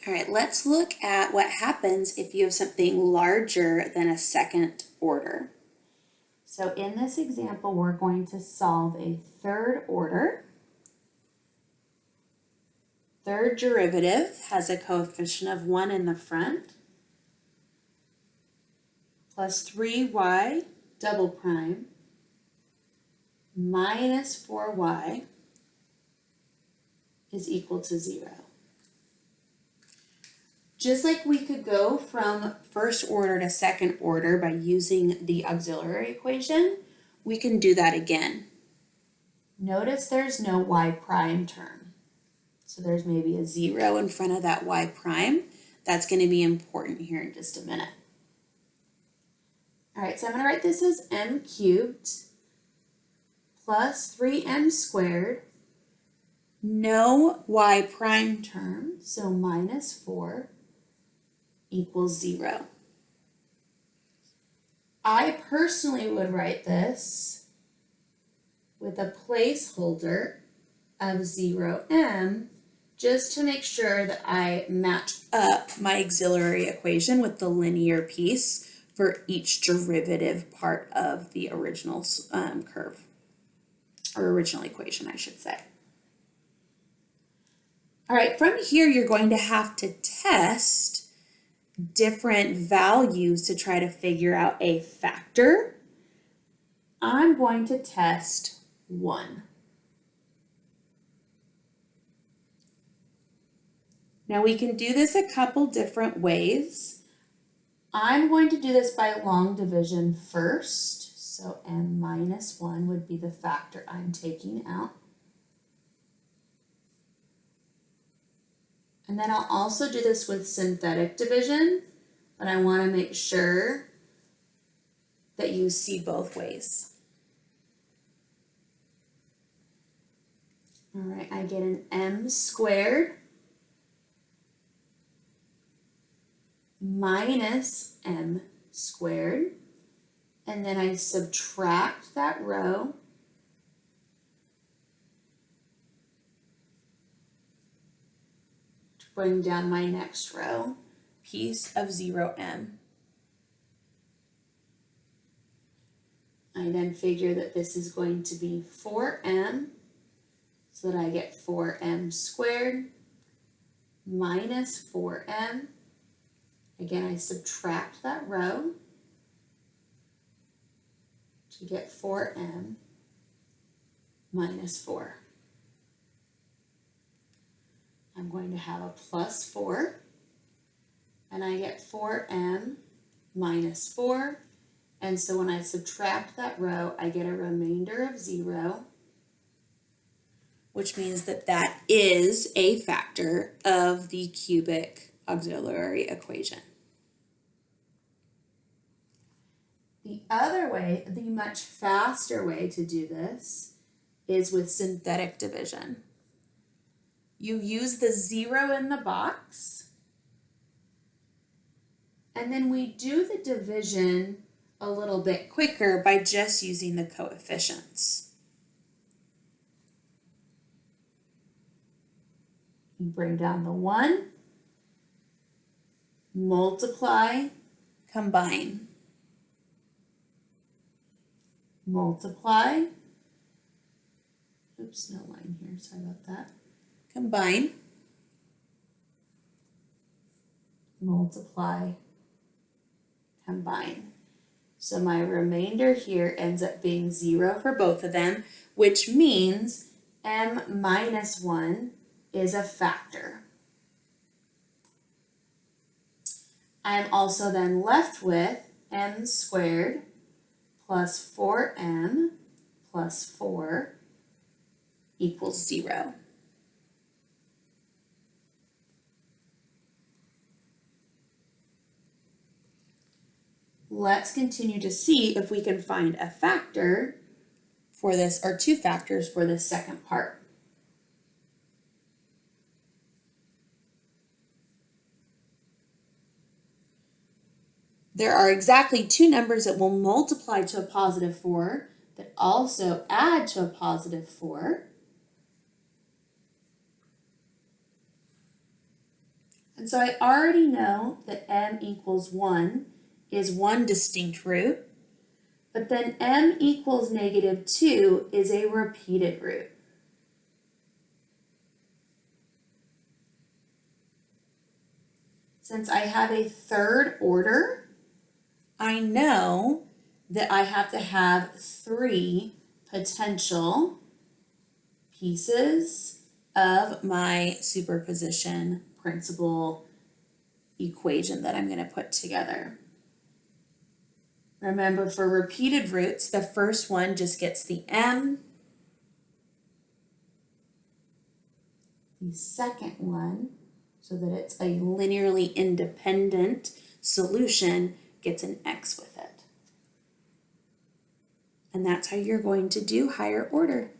All right, let's look at what happens if you have something larger than a second order. So in this example, we're going to solve a third order. Third derivative has a coefficient of 1 in the front, plus 3y double prime minus 4y is equal to 0. Just like we could go from first order to second order by using the auxiliary equation, we can do that again. Notice there's no y prime term. So there's maybe a 0 in front of that y prime. That's going to be important here in just a minute. All right, so I'm going to write this as m cubed plus 3m squared. No y prime term, so minus 4 equals 0. I personally would write this with a placeholder of 0m just to make sure that I match up my auxiliary equation with the linear piece for each derivative part of the original curve, or original equation, I should say. All right, from here, you're going to have to test different values to try to figure out a factor. I'm going to test 1. Now we can do this a couple different ways. I'm going to do this by long division first. So m minus 1 would be the factor I'm taking out. And then I'll also do this with synthetic division, but I want to make sure that you see both ways. All right, I get an m squared minus m squared, and then I subtract that row to bring down my next row, piece of 0m. I then figure that this is going to be 4m, so that I get 4m squared minus 4m. Again, I subtract that row to get 4m minus 4. I'm going to have a plus 4, and I get 4m minus 4. And so when I subtract that row, I get a remainder of 0, which means that that is a factor of the cubic auxiliary equation. The other way, the much faster way to do this, is with synthetic division. You use the 0 in the box, and then we do the division a little bit quicker by just using the coefficients. You bring down the 1, multiply, combine. Multiply, oops, no line here, sorry about that. Combine, multiply, combine. So my remainder here ends up being 0 for both of them, which means m minus 1 is a factor. I'm also then left with m squared plus 4m plus 4 equals 0. Let's continue to see if we can find a factor for this, or two factors for this second part. There are exactly two numbers that will multiply to a positive 4 that also add to a positive 4. And so I already know that m equals 1 is one distinct root, but then m equals -2 is a repeated root. Since I have a third order, I know that I have to have 3 potential pieces of my superposition principal equation that I'm going to put together. Remember, for repeated roots, the first one just gets the m. The second one, so that it's a linearly independent solution, gets an x with it. And that's how you're going to do higher order.